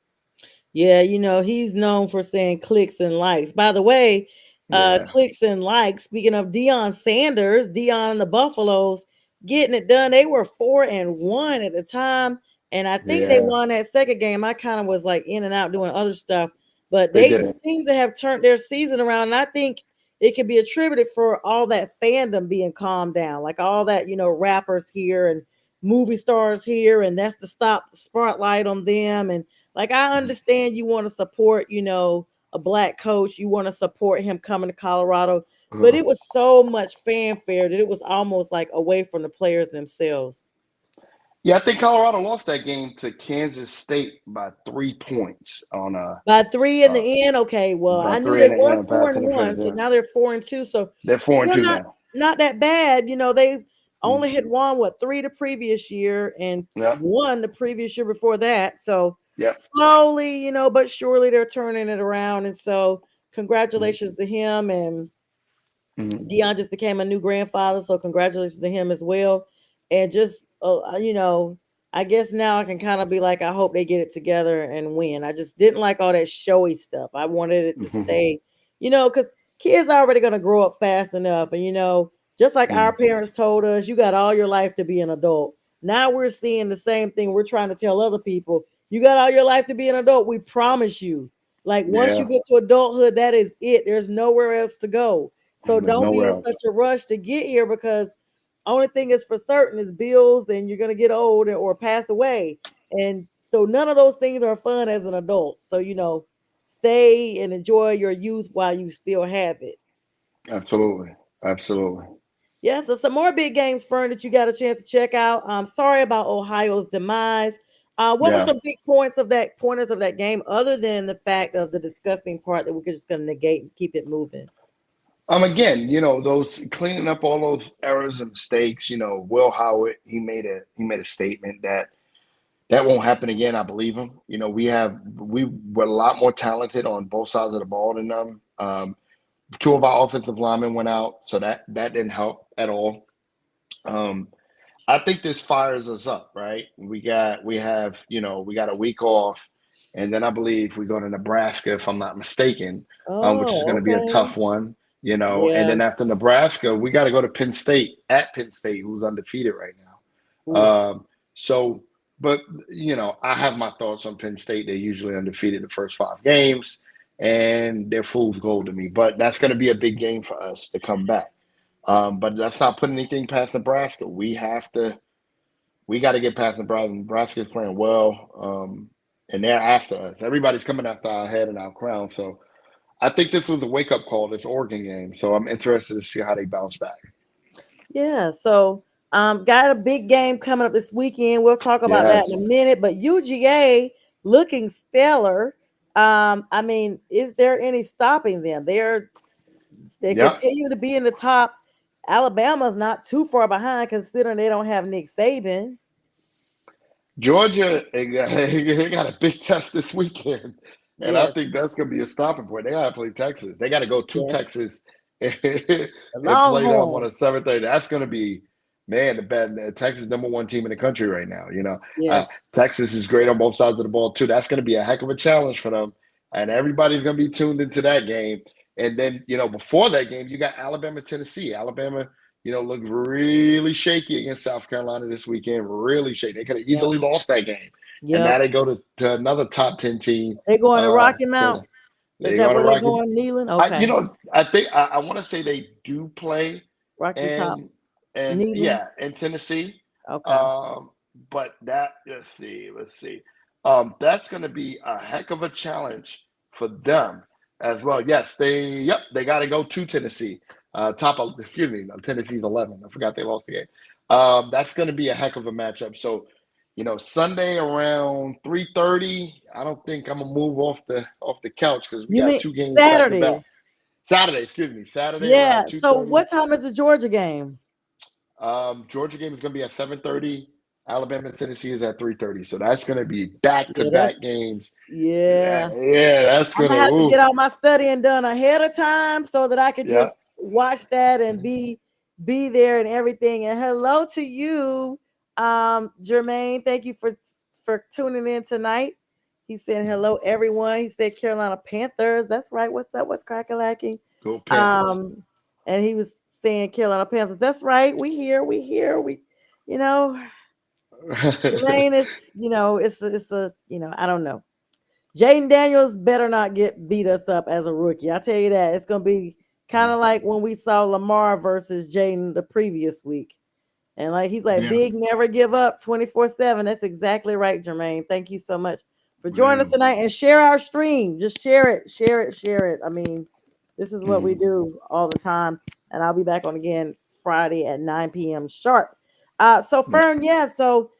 Yeah, he's known for saying clicks and likes. By the way, Yeah, clicks and likes. Speaking of Deion Sanders, Deion and the Buffaloes getting it done. They were 4-1 at the time, and I think they yeah, won that second game. I kind of was like in and out doing other stuff, but they they did it. seem to have turned their season around. And I think it could be attributed for all that fandom being calmed down, like all that rappers here and movie stars here, and that's the stop spotlight on them and like I understand you want to support, a black coach, you want to support him coming to Colorado, but Uh-huh. it was so much fanfare that it was almost like away from the players themselves. Yeah, I think Colorado lost that game to Kansas State by 3 points on By three in uh the end, okay. Well, by I knew three they in the were end, four passing and the finish. one, so Yeah, now they're 4-2. So they're four and still two not now. not that bad. They Mm. only had won what three the previous year and Yep, one the previous year before that. So yep. slowly, but surely they're turning it around. And so Mm, congratulations to him and mm, Dion just became a new grandfather, so congratulations to him as well. And just, I guess now I can kind of be like, I hope they get it together and win. I just didn't like all that showy stuff. I wanted it to mhm, stay, because kids are already going to grow up fast enough. And, just like our mm. parents told us, you got all your life to be an adult. Now we're seeing the same thing. We're trying to tell other people, you got all your life to be an adult. We promise you. Like once you Yeah, get to adulthood, that is it. There's nowhere else to go. So there's don't be nowhere in else. such a rush to get here because only thing is for certain is bills and you're gonna get old or pass away. And so none of those things are fun as an adult. So stay and enjoy your youth while you still have it. Absolutely, absolutely. Yeah, so some more big games, Fern, that you got a chance to check out. I'm sorry about Ohio's demise. What were Yeah. some big pointers of that game, other than the fact of the disgusting part that we're just going to negate and keep it moving? Again, those cleaning up all those errors and mistakes. Will Howard, he made a statement that won't happen again. I believe him. We were a lot more talented on both sides of the ball than them. Two of our offensive linemen went out, so that didn't help at all. Um, I think this fires us up, right? We got a week off, and then I believe we go to Nebraska, if I'm not mistaken, which is going Oh, to be a okay. tough one. And Yeah. then after Nebraska, we got to go to Penn State at Penn State, who's undefeated right now. Oof. So, but I have my thoughts on Penn State. They're usually undefeated the first 5 games, and they're fool's gold to me. But that's going to be a big game for us to come back. But that's not putting anything past Nebraska. We got to get past Nebraska. Nebraska's playing well, and they're after us. Everybody's coming after our head and our crown. So I think this was a wake up call, this Oregon game. So I'm interested to see how they bounce back. Yeah. So, got a big game coming up this weekend. We'll talk about that in a Yes. minute. But UGA looking stellar. I mean, is there any stopping them? They Yep. continue to be in the top. Alabama's not too far behind considering they don't have Nick Saban. Georgia, they got a big test this weekend, and I Yes, think that's going to be a stopping point. They got to play Texas. They got to go to yes. Texas The and play them on Longhorn. a 7:30. That's going to be, man, the Texas #1 team in the country right now. Yes. Texas is great on both sides of the ball too. That's going to be a heck of a challenge for them, and everybody's going to be tuned into that game. And then before that game, you got Alabama, Tennessee. Alabama looked really shaky against South Carolina this weekend. Really shaky. They could have Yep. easily lost that game. And now Yep. they go to another top 10 team. They going to Uh, Rocky to, Mount. Is they that going to where they Rocky. going? Kneeling? Okay. I think I want to say they do play Rocky Top. and Kneeling. yeah, in Tennessee. Okay. Um, but that let's see. That's going to be a heck of a challenge for them as well. Yes, they got to go to Tennessee. Excuse me, Tennessee's 11. I forgot they lost the game. That's going to be a heck of a matchup. So, Sunday around 3:30. I don't think I'm gonna move off the couch because we You got mean two games back to back. Saturday? Saturday, excuse me, Saturday Yeah. around two So thirty. what time is the Georgia game? Georgia game is going to be at 7:30. Alabama, Tennessee is at 3:30. So that's going to be back to Yeah, that's back games. yeah. Yeah, that's I'm going gonna to. have to Ooh, get all my studying done ahead of time so that I could yeah. just watch that and be there and everything. And hello to you, Jermaine. Thank you for tuning in tonight. He said hello everyone. He said Carolina Panthers. That's right. What's up? What's crackalacking? Go Panthers. Um, and he was saying Carolina Panthers. That's right. We here. We here. You know, Jermaine is. It's a. I don't know. Jaden Daniels better not get beat us up as a rookie. I tell you that. It's gonna be kind of like when we saw Lamar versus Jaden the previous week. And like he's like, Yeah. big never give up 24/7. That's exactly right, Jermaine. Thank you so much for joining us Yeah. tonight and share our stream. Just share it, share it, share it. I mean, this is what we Mm. do all the time. And I'll be back on again Friday at 9 p.m. sharp. So Yeah. Fern, yeah, so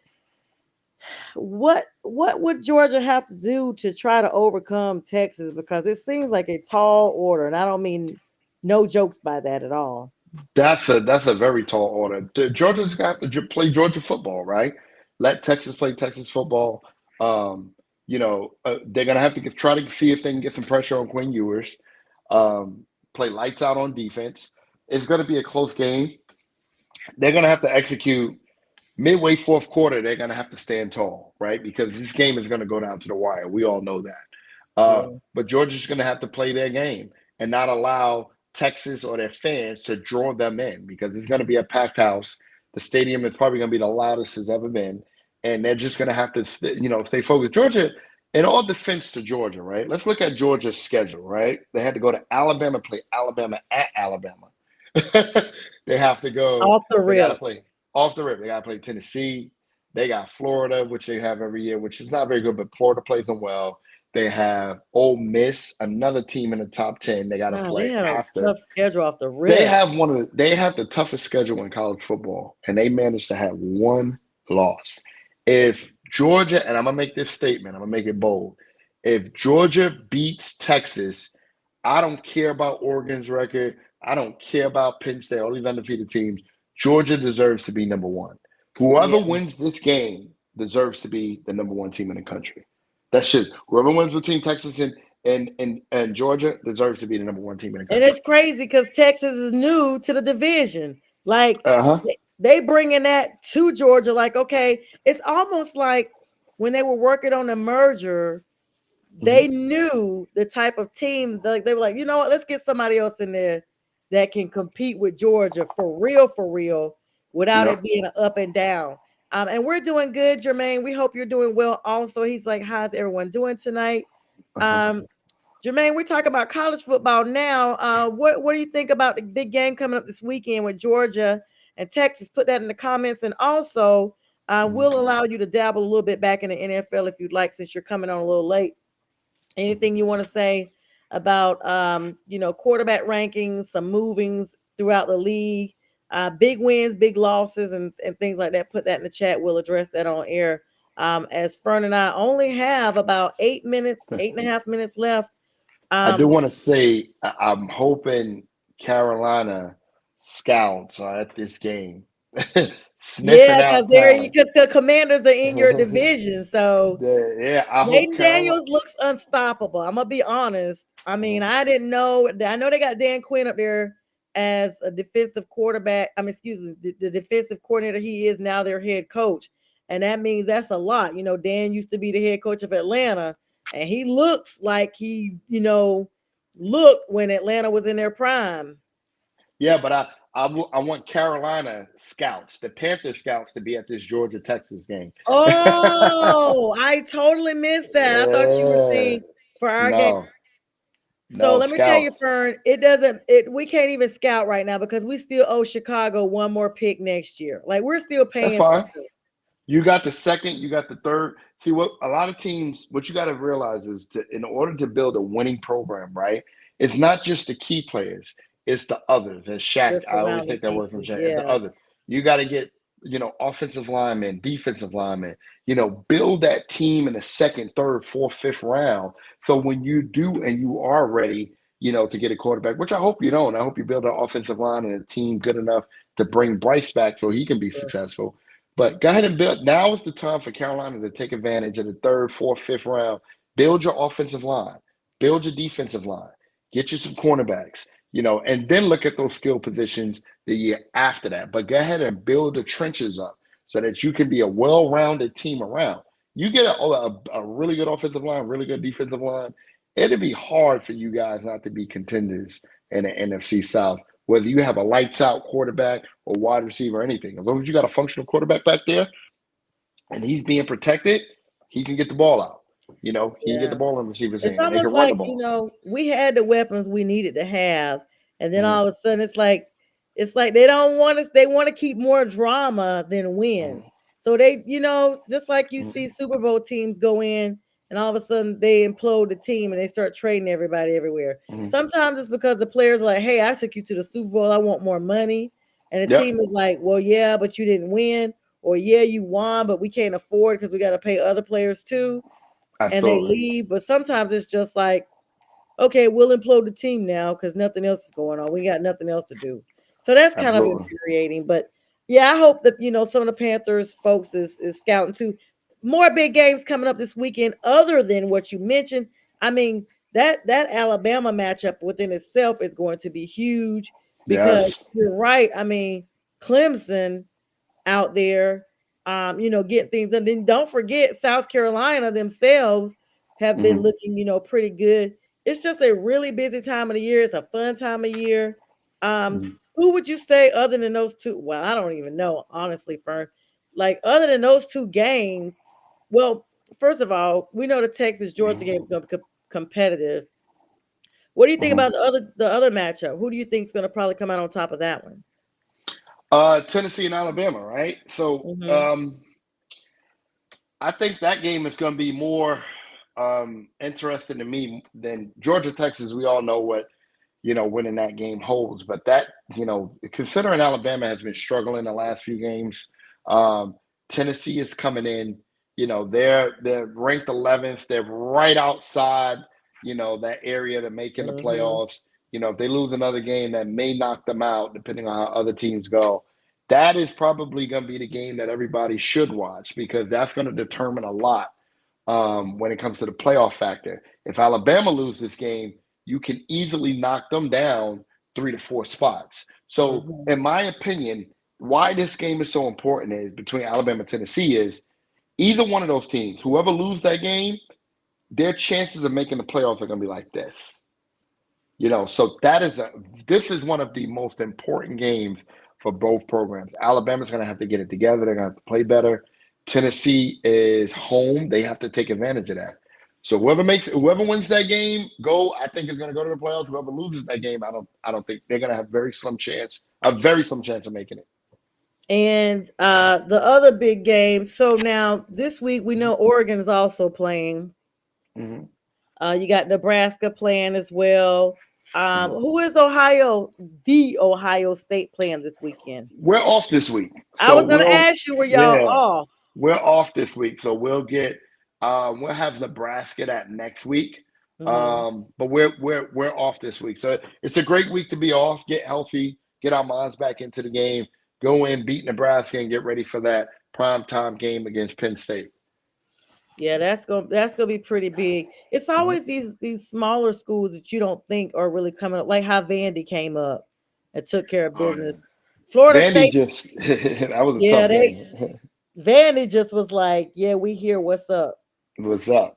what would Georgia have to do to try to overcome Texas? Because it seems like a tall order, and I don't mean no jokes by that at all. That's a very tall order. Georgia's got to play Georgia football, right? Let Texas play Texas football. They're gonna have to try to see if they can get some pressure on Quinn Ewers. Play lights out on defense. It's gonna be a close game. They're gonna have to execute midway fourth quarter. They're gonna have to stand tall, right? Because this game is gonna go down to the wire. We all know that. Yeah, But Georgia's going to have to play their game and not allow Texas or their fans to draw them in because it's going to be a packed house. The stadium is probably going to be the loudest it's ever been. And they're just going to have to, stay focused. Georgia, in all defense to Georgia, right? Let's look at Georgia's schedule, right? They had to go to Alabama, play Alabama at Alabama. They have to go, off the they got to rip. play off the rip. They got to play Tennessee. They got Florida, which they have every year, which is not very good, but Florida plays them well. They have Ole Miss, another team in the top 10. They got to Wow, they play had a after. tough schedule off the rip. They have the toughest schedule in college football, and they managed to have one loss. If Georgia, and I'm gonna make this statement, I'm gonna make it bold. If Georgia beats Texas, I don't care about Oregon's record. I don't care about Penn State, all these undefeated teams. Georgia deserves to be number one. Whoever Yeah, wins this game deserves to be the #1 team in the country. That's just whoever wins between Texas and Georgia deserves to be the #1 team in the and country. it's crazy because Texas is new to the division. Like Uh-huh. they bringing that to Georgia. Like, okay, it's almost like when they were working on the merger, they Hmm. knew the type of team. Like they were like, you know what? Let's get somebody else in there that can compete with Georgia for real, without Yeah. it being an up and down. And we're doing good, Jermaine. We hope you're doing well. Also, he's like, how's everyone doing tonight? Uh-huh. Um, Jermaine, we're talking about college football now. What do you think about the big game coming up this weekend with Georgia and Texas? Put that in the comments, and also Mhm. we'll allow you to dabble a little bit back in the NFL if you'd like, since you're coming on a little late. Anything you want to say about quarterback rankings, some movings throughout the league, big wins, big losses, and things like that? Put that in the chat. We'll address that on air As Fern and I only have about 8 minutes, 8.5 minutes left. I do Um, want to say I'm hoping Carolina scouts are at this game, yeah, sniffing because out talent. because the Commanders are in your division, so Yeah, I hope Jaden Carolina. Daniels looks unstoppable. I'm gonna be honest. I mean, I didn't know. I know they got Dan Quinn up there as a defensive quarterback. I mean, excuse me, the defensive coordinator he is now their head coach, and that means that's a lot. Dan used to be the head coach of Atlanta, and he looks like he, looked when Atlanta was in their prime. Yeah, but I want Carolina scouts, the Panther scouts, to be at this Georgia Texas game. Oh, I totally missed that. I thought you were Yeah, saying for our game. no, So no let me tell you, scouts. Fern, it doesn't it we can't even scout right now because we still owe Chicago one more pick next year. Like we're still That's paying for fine. stuff. You got the second, you got the third. See what a lot of teams, what you got to realize is in order to build a winning program, right? It's not just the key players, it's the others. And Shaq, The I always surrounding take that word from pieces. Shaq. It's the Yeah. other. You got to get, offensive linemen, defensive linemen, build that team in the second, third, fourth, fifth round. So when you do and you are ready, to get a quarterback, which I hope you don't. I hope you build an offensive line and a team good enough to bring Bryce back so he can be Sure. successful. But go ahead and build. Now is the time for Carolina to take advantage of the third, fourth, fifth round. Build your offensive line, build your defensive line, get you some cornerbacks, and then look at those skill positions the year after that. But go ahead and build the trenches up so that you can be a well rounded team around. You get a really good offensive line, really good defensive line. It'd be hard for you guys not to be contenders in the NFC South, whether you have a lights out quarterback or wide receiver or anything. As long as you got a functional quarterback back there and he's being protected, he can get the ball out. He can get the Yeah. ball in the receiver's It's hand and they can almost run the like, ball. we had the weapons we needed to have, and then Mm-hmm, all of a sudden it's like they don't want us, they want to keep more drama than wins. mm-hmm, So they, just like you mm-hmm, see Super Bowl teams go in and all of a sudden they implode the team and they start trading everybody everywhere. mm-hmm. Sometimes it's because the players are like, hey, I took you to the Super Bowl, I want more money. And the Yep, team is like, well, yeah, but you didn't win, or yeah, you won, but we can't afford because we got to pay other players too, and they absolutely. leave. But sometimes it's just like, okay, we'll implode the team now because nothing else is going on. We got nothing else to do. So that's kind of Absolutely. infuriating. But yeah, I hope that some of the Panthers folks is scouting too. More big games coming up this weekend, other than what you mentioned. I mean, that Alabama matchup within itself is going to be huge because Yes. you're right. I mean, Clemson out there, getting things. And then don't forget, South Carolina themselves have been Mm-hmm, looking, pretty good. It's just a really busy time of the year. It's a fun time of year. mm-hmm, Who would you say other than those two? Well, I don't even know, honestly, Fern. Like other than those two games, well, first of all, we know the Texas Georgia game is going to be competitive. What do you think mm-hmm. about the other matchup? Who do you think is going to probably come out on top of that one? Tennessee and Alabama, right? So Hmm. I think that game is going to be more interesting to me than Georgia Texas. We all know what winning that game holds, but that considering Alabama has been struggling the last few games, um, Tennessee is coming in. They're ranked 11th. They're right outside that area to make in the Hmm. playoffs. If they lose another game, that may knock them out, depending on how other teams go. That is probably going to be the game that everybody should watch because that's going to determine a lot when it comes to the playoff factor. If Alabama loses this game, you can easily knock them down 3 to 4 spots. So, Hmm. in my opinion, why this game is so important is between Alabama and Tennessee is either one of those teams, whoever loses that game, their chances of making the playoffs are going to be like this. So this is one of the most important games for both programs. Alabama's going to have to get it together. They're going to have to play better. Tennessee is home. They have to take advantage of that. So whoever wins that game, I think is going to go to the playoffs. Whoever loses that game, I don't think they're going to have a very slim chance of making it. And the other big game. So now this week we know Oregon is also playing. Mm-hmm. You got Nebraska playing as well. Mm-hmm. Who is Ohio? The Ohio State playing this weekend. We're off this week, I so was gonna ask you, were y'all yeah. off? we're off this week, so we'll have Nebraska that next week. Hmm. But we're off this week, so it's a great week to be off, get healthy, get our minds back into the game, go in, beat Nebraska, and get ready for that prime time game against Penn State. Yeah, that's gonna be pretty big. It's Mhm. always these smaller schools that you don't think are really coming up, like how Vandy came up and took care of Oh yeah, business. Florida Vandy State, just that was a yeah, tough they game. Vandy just was like, yeah, we hear what's up. What's up?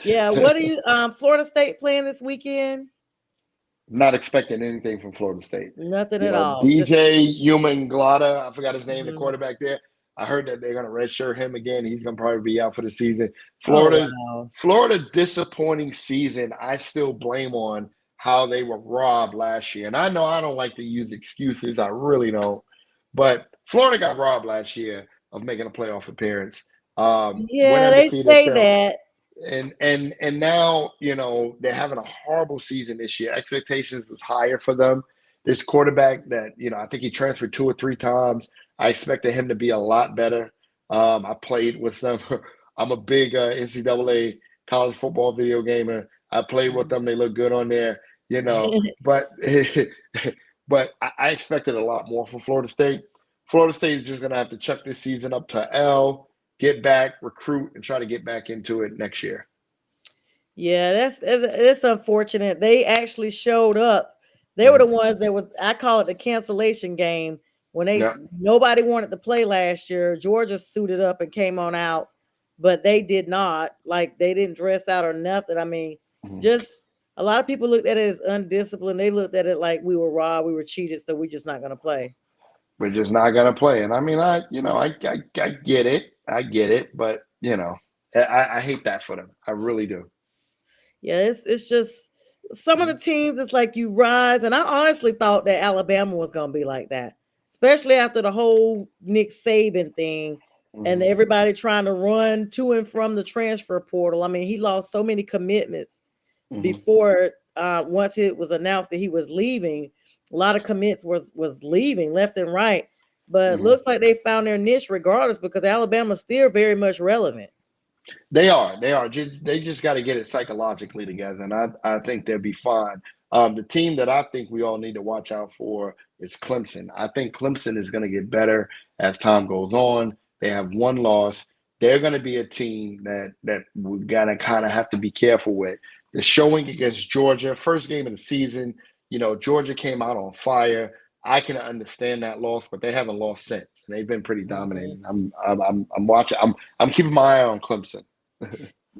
Yeah, what are you Florida State playing this weekend? Not expecting anything from Florida State. Nothing You at know, all. Just DJ Human, I forgot his name, the mhm. quarterback there. I heard that they're going to redshirt him again. He's going to probably be out for the season. Oh Florida's wow. Florida disappointing season. I still blame on how they were robbed last year. And I know I don't like to use excuses. I really don't. But Florida got robbed last year of making a playoff appearance. Went Yeah, they undefeated, say fell that. and now they're having a horrible season this year. Expectations was higher for them. This quarterback that I think he transferred 2 or 3 times. I expected him to be a lot better. I played with them. I'm a big NCAA college football video gamer. I played with them. They look good on there, but but I expected a lot more from Florida State. Florida State is just going to have to chuck this season up to L, get back, recruit, and try to get back into it next year. Yeah, that's unfortunate. They actually showed up. They were the Mhm. ones that was I call it the cancellation game when they Yeah. nobody wanted to play last year. Georgia suited up and came on out, but they did not. Like they didn't dress out or nothing. I mean, Mhm. just a lot of people looked at it as undisciplined. They looked at it like we were robbed, we were cheated, so we're just not gonna play. We're just not going to play. And I mean, I get it. I get it. But, I hate that for them. I really do. Yeah, it's just some of the Mhm. teams. It's like you rise, and I honestly thought that Alabama was going to be like that, especially after the whole Nick Saban thing and Mhm. everybody trying to run to and from the transfer portal. I mean, he lost so many commitments Mhm. before once it was announced that he was leaving. A lot of commits was leaving left and right, but Mhm. looks like they found their niche regardless because Alabama's still very much relevant. They are. They are. They just got to get it psychologically together, and I think they'll be fine. The team that I think we all need to watch out for is Clemson. I think Clemson is going to get better as time goes on. They have one loss. They're going to be a team that we're gonna kind of have to be careful with. The showing against Georgia, first game of the season, Georgia came out on fire. I can understand that loss, but they haven't lost since, and they've been pretty Mhm. dominating. I'm watching. I'm keeping my eye on Clemson.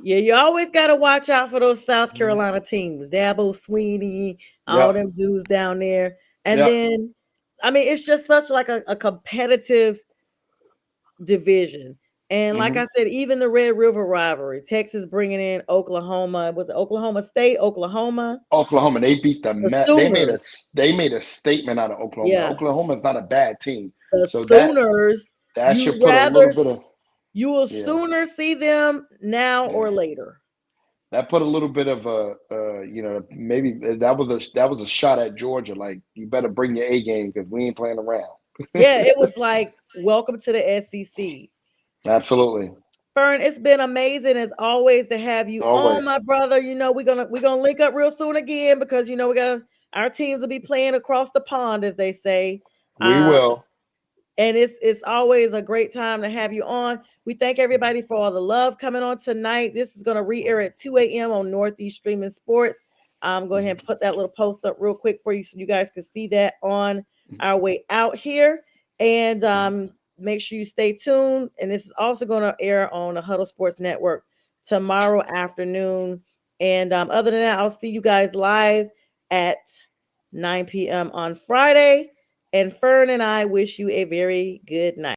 Yeah, you always got to watch out for those South Mhm. Carolina teams, Dabo Sweeney, all Yep. them dudes down there. And Yep. then, I mean, it's just such like a competitive division. And like Hmm. I said, even the Red River rivalry, Texas bringing in Oklahoma with Oklahoma State, Oklahoma, Oklahoma, they beat the they made a Sooners. statement out of Oklahoma. Yeah, Oklahoma is not a bad team, the so that Sooners. that You should put a rather little bit of you will yeah sooner see them now yeah or later. that put a little bit of a maybe that was a shot at Georgia. Like you better bring your A game because we ain't playing around. Yeah, it was like welcome to the SEC. Absolutely, Fern, it's been amazing as always to have you on, always my brother. We're gonna link up real soon again because we got our teams will be playing across the pond, as they say. we Uh, will. and it's always a great time to have you on. We thank everybody for all the love coming on tonight. This is gonna re-air at 2 a.m. on Northeast Streaming Sports. Go ahead and put that little post up real quick for you so you guys can see that on our way out here. And make sure you stay tuned. And this is also going to air on the Huddle Sports Network tomorrow afternoon. And other than that, I'll see you guys live at 9 p.m. on Friday. And Fern and I wish you a very good night.